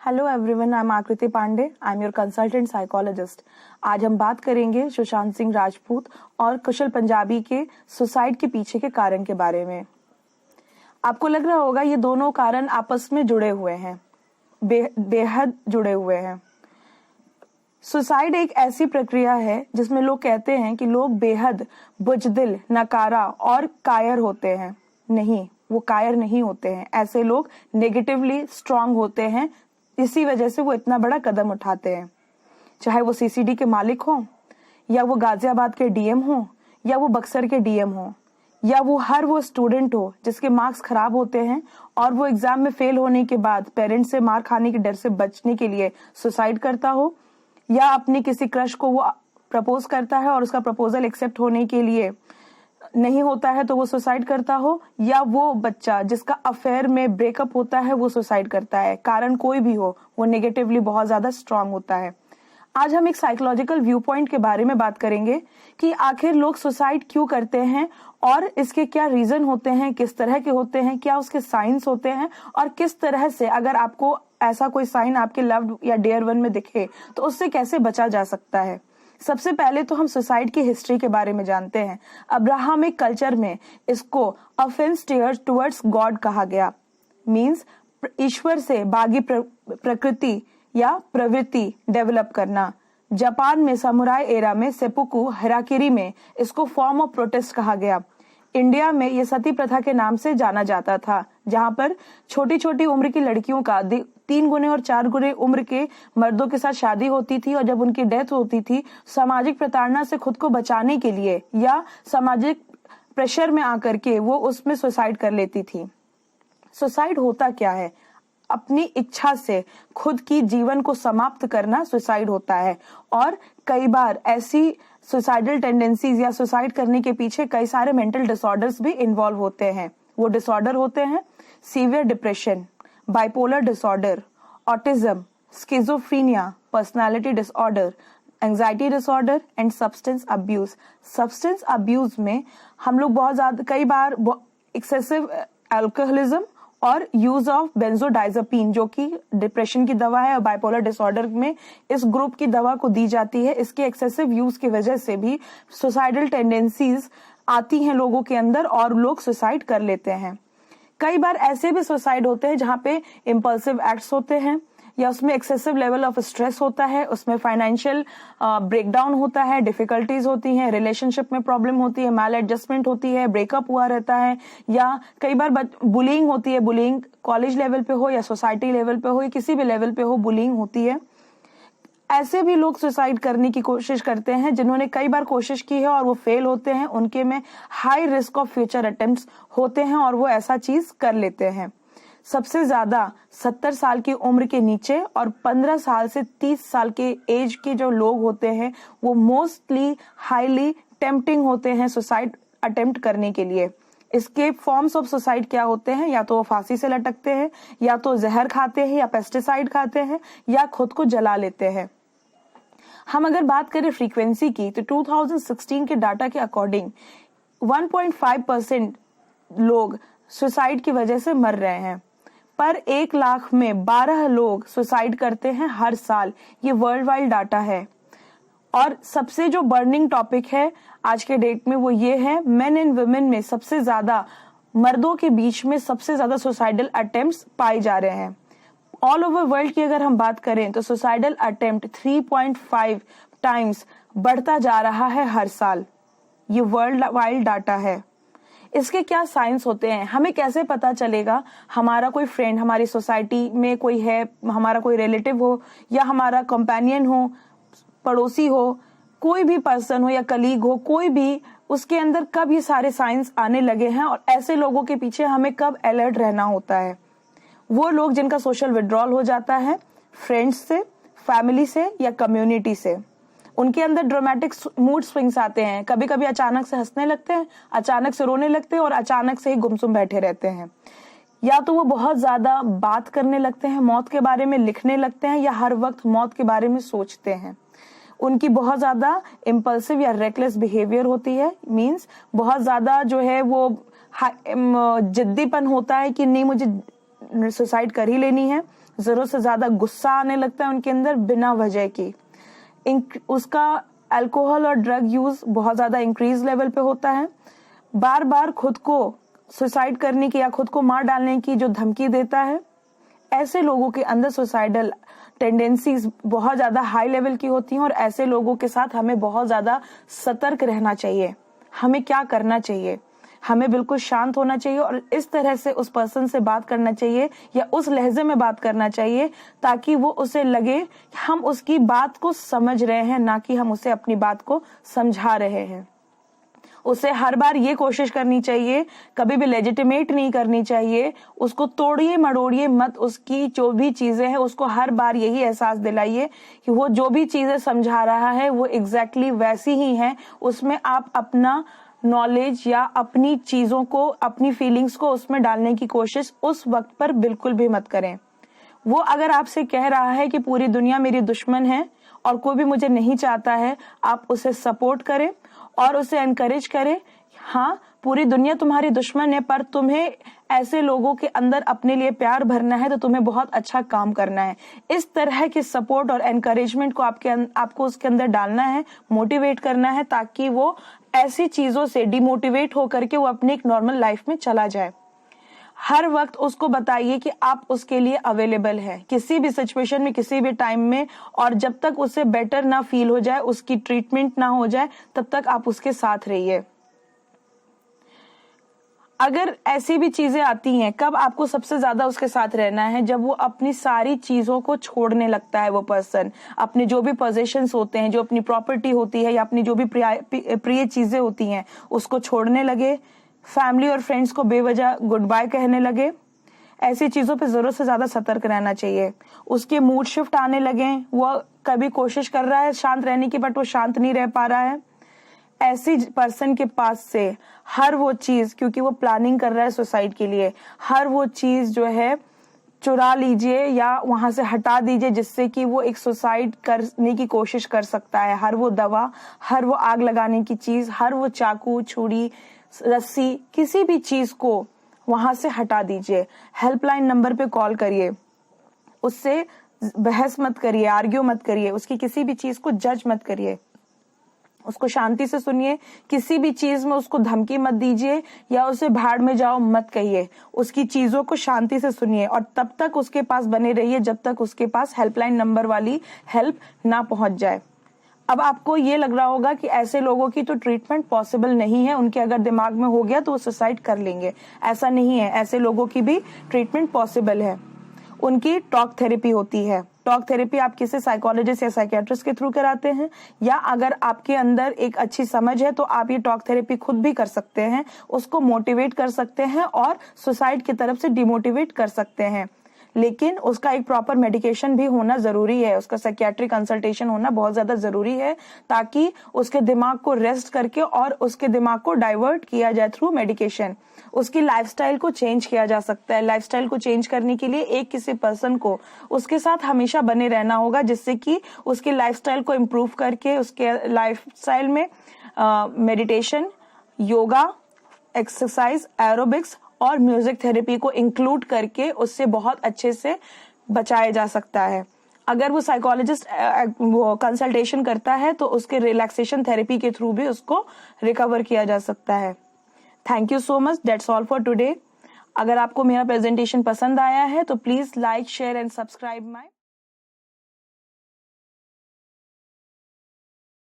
Hello everyone, I am Aakriti Pandey. I am your consultant psychologist. आज हम बात करेंगे सुशांत सिंह राजपूत और कुशल पंजाबी के सुसाइड के पीछे के कारण के बारे में। आपको लग रहा होगा ये दोनों कारण आपस में जुड़े हुए हैं, बेहद जुड़े हुए हैं। सुसाइड एक ऐसी प्रक्रिया है जिसमें लोग कहते हैं कि लोग बेहद बुजदिल, नकारा और कायर होते हैं। नहीं, वो कायर नहीं होते हैं। ऐसे लोग नेगेटिवली स्ट्रांग होते हैं, इसी वजह से वो इतना बड़ा कदम उठाते हैं। चाहे वो सीसीडी के मालिक हो, या वो गाजियाबाद के डीएम हो, या वो बक्सर के डीएम हो, या वो स्टूडेंट हो जिसके मार्क्स खराब होते हैं और वो एग्जाम में फेल होने के बाद पेरेंट्स से मार खाने के डर से बचने के लिए सुसाइड करता हो, या अपनी किसी क्रश को वो प्रपोज करता है और उसका प्रपोजल एक्सेप्ट होने के लिए नहीं होता है तो वो सुसाइड करता हो, या वो बच्चा जिसका अफेयर में ब्रेकअप होता है वो सुसाइड करता है। कारण कोई भी हो, वो नेगेटिवली बहुत ज्यादा स्ट्रांग होता है। आज हम एक साइकोलॉजिकल व्यू पॉइंट के बारे में बात करेंगे कि आखिर लोग सुसाइड क्यों करते हैं और इसके क्या रीजन होते हैं, किस तरह के होते हैं, क्या उसके साइंस होते हैं, और किस तरह से अगर आपको ऐसा कोई साइन आपके लव्ड या डियर वन में दिखे तो उससे कैसे बचा जा सकता है। सबसे पहले तो हम सुसाइड की हिस्ट्री के बारे में जानते हैं। अब्राहमिक कल्चर में इसको ऑफेंस टुवर्ड्स गॉड कहा गया। मींस ईश्वर से बागी प्रकृति या प्रवृत्ति डेवलप करना। जापान में समुराई एरा में सेपुकु हेराकिरी में इसको फॉर्म ऑफ प्रोटेस्ट कहा गया। इंडिया में ये सती प्रथा के नाम से जाना जाता था, जहां पर छोटी छोटी उम्र की लड़कियों का 3 गुने और 4 गुने उम्र के मर्दों के साथ शादी होती थी और जब उनकी डेथ होती थी सामाजिक प्रताड़ना से खुद को बचाने के लिए या सामाजिक प्रेशर में आकर के वो उसमें सुसाइड कर लेती थी। सुसाइड होता क्या है? अपनी इच्छा से खुद की जीवन को समाप्त करना सुसाइड होता है। और कई बार ऐसी सुसाइडल टेंडेंसीज या सुसाइड करने के पीछे कई सारे मेंटल डिसऑर्डर्स भी इन्वॉल्व होते हैं। वो डिसऑर्डर होते हैं severe depression, bipolar disorder, autism, schizophrenia, personality disorder, anxiety disorder and substance abuse. Substance abuse में हम लोग बहुत ज्यादा कई बार एक्सेसिव अल्कोहलिज्म और यूज ऑफ बेंजोडाइजेपिन जो कि डिप्रेशन की दवा है और बाइपोलर डिसऑर्डर में इस ग्रुप की दवा को दी जाती है। इसके एक्सेसिव यूज की वजह से भी सुसाइडल टेंडेंसीज आती हैं लोगों के अंदर और लोग सुसाइड कर लेते हैं। कई बार ऐसे भी सुसाइड होते हैं जहां पे इम्पल्सिव एक्ट्स होते हैं या उसमें एक्सेसिव लेवल ऑफ स्ट्रेस होता है, उसमें फाइनेंशियल ब्रेकडाउन होता है, डिफिकल्टीज होती हैं, रिलेशनशिप में प्रॉब्लम होती है, मैल एडजस्टमेंट होती है, ब्रेकअप हुआ रहता है, या कई बार बुलिंग होती है। बुलिंग कॉलेज लेवल पे हो या सोसाइटी लेवल पे हो या किसी भी लेवल पे हो, बुलिंग होती है। ऐसे भी लोग सुसाइड करने की कोशिश करते हैं जिन्होंने कई बार कोशिश की है और वो फेल होते हैं। उनके में high risk of future attempts होते हैं और वो ऐसा चीज कर लेते हैं। सबसे ज्यादा 70 साल की उम्र के नीचे और 15 साल से 30 साल के एज के जो लोग होते हैं वो मोस्टली हाईली टेम्पटिंग होते हैं सुसाइड अटेम्प्ट करने के लिए। इसके फॉर्म्स ऑफ सुसाइड क्या होते हैं? या तो वो फांसी से लटकते हैं, या तो जहर खाते हैं, या पेस्टिसाइड खाते हैं, या खुद को जला लेते हैं। हम अगर बात करें फ्रीक्वेंसी की तो 2016 के डाटा के अकॉर्डिंग 1.5% लोग सुसाइड की वजह से मर रहे हैं। पर 1 लाख में 12 लोग सुसाइड करते हैं हर साल। ये वर्ल्ड वाइड डाटा है। और सबसे जो बर्निंग टॉपिक है आज के डेट में वो ये है, मेन एंड वुमेन में सबसे ज्यादा, मर्दों के बीच में सबसे ज्यादा सुसाइडल अटेम्प्ट्स पाए जा रहे हैं। ऑल ओवर वर्ल्ड की अगर हम बात करें तो सुसाइडल अटेम्प्ट 3.5 टाइम्स बढ़ता जा रहा है हर साल। ये वर्ल्ड वाइड डाटा है। इसके क्या साइंस होते हैं? हमें कैसे पता चलेगा? हमारा कोई फ्रेंड, हमारी सोसाइटी में कोई है, हमारा कोई रिलेटिव हो या हमारा कंपेनियन हो, पड़ोसी हो, कोई भी पर्सन हो या कलीग हो, कोई भी, उसके अंदर कब ये सारे साइंस आने लगे हैं और ऐसे लोगों के पीछे हमें कब अलर्ट रहना होता है? वो लोग जिनका सोशल विड्रॉल हो जाता है फ्रेंड्स से, फैमिली से या कम्युनिटी से। उनके अंदर ड्रामेटिक मूड स्विंग्स आते हैं। कभी कभी अचानक से हंसने लगते हैं, अचानक से रोने लगते हैं और अचानक से ही गुमसुम बैठे रहते हैं। या तो वो बहुत ज्यादा बात करने लगते हैं, मौत के बारे में लिखने लगते हैं, या हर वक्त मौत के बारे में सोचते हैं। उनकी बहुत ज्यादा इम्पल्सिव या रेकलेस बिहेवियर होती है। मींस बहुत ज्यादा जो है वो जिद्दीपन होता है कि नहीं, मुझे सुसाइड कर ही लेनी है। जरूरत से ज्यादा गुस्सा आने लगता है उनके अंदर बिना वजह की। उसका अल्कोहल और ड्रग यूज बहुत ज्यादा इंक्रीज लेवल पे होता है। बार बार खुद को सुसाइड करने की या खुद को मार डालने की जो धमकी देता है, ऐसे लोगों के अंदर सुसाइडल टेंडेंसीज बहुत ज्यादा हाई लेवल की होती हैं और ऐसे लोगों के साथ हमें बहुत ज्यादा सतर्क रहना चाहिए। हमें क्या करना चाहिए? हमें बिल्कुल शांत होना चाहिए और इस तरह से उस पर्सन से बात करना चाहिए या उस लहजे में बात करना चाहिए ताकि वो उसे लगे कि हम उसकी बात को समझ रहे हैं, ना कि हम उसे अपनी बात को समझा रहे हैं। उसे हर बार ये कोशिश करनी चाहिए, कभी भी लेजिटिमेट नहीं करनी चाहिए, उसको तोड़िए मड़ोड़िए मत। उसकी जो भी चीजें हैं उसको हर बार यही एहसास दिलाइए कि वो जो भी चीजें समझा रहा है वो एग्जैक्टली वैसी ही है। उसमें आप अपना नॉलेज या अपनी चीजों को, अपनी फीलिंग्स को उसमें डालने की कोशिश उस वक्त पर बिल्कुल भी मत करें। वो अगर आपसे कह रहा है कि पूरी दुनिया मेरी दुश्मन है और कोई भी मुझे नहीं चाहता है, आप उसे सपोर्ट करें और उसे एनकरेज करें। हाँ, पूरी दुनिया तुम्हारी दुश्मन है, पर तुम्हें ऐसे लोगों के अंदर अपने लिए प्यार भरना है तो तुम्हें बहुत अच्छा काम करना है। इस तरह के सपोर्ट और एनकरेजमेंट को आपको उसके अंदर डालना है, मोटिवेट करना है, ताकि वो ऐसी चीजों से डिमोटिवेट होकर के वो अपनी एक नॉर्मल लाइफ में चला जाए। हर वक्त उसको बताइए कि आप उसके लिए अवेलेबल हैं, किसी भी सिचुएशन में, किसी भी टाइम में, और जब तक उसे बेटर ना फील हो जाए, उसकी ट्रीटमेंट ना हो जाए, तब तक आप उसके साथ रहिए। अगर ऐसी भी चीजें आती हैं, कब आपको सबसे ज्यादा उसके साथ रहना है? जब वो अपनी सारी चीजों को छोड़ने लगता है। वो पर्सन अपने जो भी पोजेशंस होते हैं, जो अपनी प्रॉपर्टी होती है या अपनी जो भी प्रिय चीजें होती हैं, उसको छोड़ने लगे, फैमिली और फ्रेंड्स को बेवजह गुड बाय कहने लगे। ऐसी चीजों पे जरूरत से ज्यादा सतर्क रहना चाहिए। उसके मूड शिफ्ट आने लगे, वो कभी कोशिश कर रहा है शांत रहने की, बट वो शांत नहीं रह पा रहा है। ऐसी पर्सन के पास से हर वो चीज, क्योंकि वो प्लानिंग कर रहा है सुसाइड के लिए, हर वो चीज जो है चुरा लीजिए या वहां से हटा दीजिए जिससे कि वो एक सुसाइड करने की कोशिश कर सकता है। हर वो दवा, हर वो आग लगाने की चीज, हर वो चाकू, छुरी, रस्सी, किसी भी चीज को वहां से हटा दीजिए। हेल्पलाइन नंबर पे कॉल करिए, उससे बहस मत करिए, आर्ग्यू मत करिए, उसकी किसी भी चीज को जज मत करिए, उसको शांति से सुनिए। किसी भी चीज में उसको धमकी मत दीजिए या उसे भाड़ में जाओ मत कहिए। उसकी चीजों को शांति से सुनिए और तब तक उसके पास बने रहिए जब तक उसके पास हेल्पलाइन नंबर वाली हेल्प ना पहुंच जाए। अब आपको ये लग रहा होगा कि ऐसे लोगों की तो ट्रीटमेंट पॉसिबल नहीं है, उनके अगर दिमाग में हो गया तो वो सुसाइड कर लेंगे। ऐसा नहीं है, ऐसे लोगों की भी ट्रीटमेंट पॉसिबल है। उनकी टॉक थेरेपी होती है। टॉक थेरेपी आप किसी साइकोलॉजिस्ट या साइकियाट्रिस्ट के थ्रू कराते हैं, या अगर आपके अंदर एक अच्छी समझ है तो आप ये टॉक थेरेपी खुद भी कर सकते हैं, उसको मोटिवेट कर सकते हैं और सुसाइड की तरफ से डिमोटिवेट कर सकते हैं। लेकिन उसका एक प्रॉपर मेडिकेशन भी होना जरूरी है, उसका साइकियाट्रिक कंसल्टेशन होना बहुत ज्यादा जरूरी है, ताकि उसके दिमाग को रेस्ट करके और उसके दिमाग को डाइवर्ट किया जाए थ्रू मेडिकेशन। उसकी लाइफस्टाइल को चेंज किया जा सकता है। लाइफस्टाइल को चेंज करने के लिए एक किसी पर्सन को उसके साथ हमेशा बने रहना होगा, जिससे कि उसकी लाइफस्टाइल को इम्प्रूव करके उसके लाइफस्टाइल में मेडिटेशन, योगा, एक्सरसाइज, एरोबिक्स और म्यूजिक थेरेपी को इंक्लूड करके उससे बहुत अच्छे से बचाया जा सकता है। अगर वो साइकोलॉजिस्ट वो कंसल्टेशन करता है तो उसके रिलैक्सेशन थेरेपी के थ्रू भी उसको रिकवर किया जा सकता है। Thank you so much, that's all for today. अगर आपको मेरा प्रेजेंटेशन पसंद आया है तो please like, share and subscribe my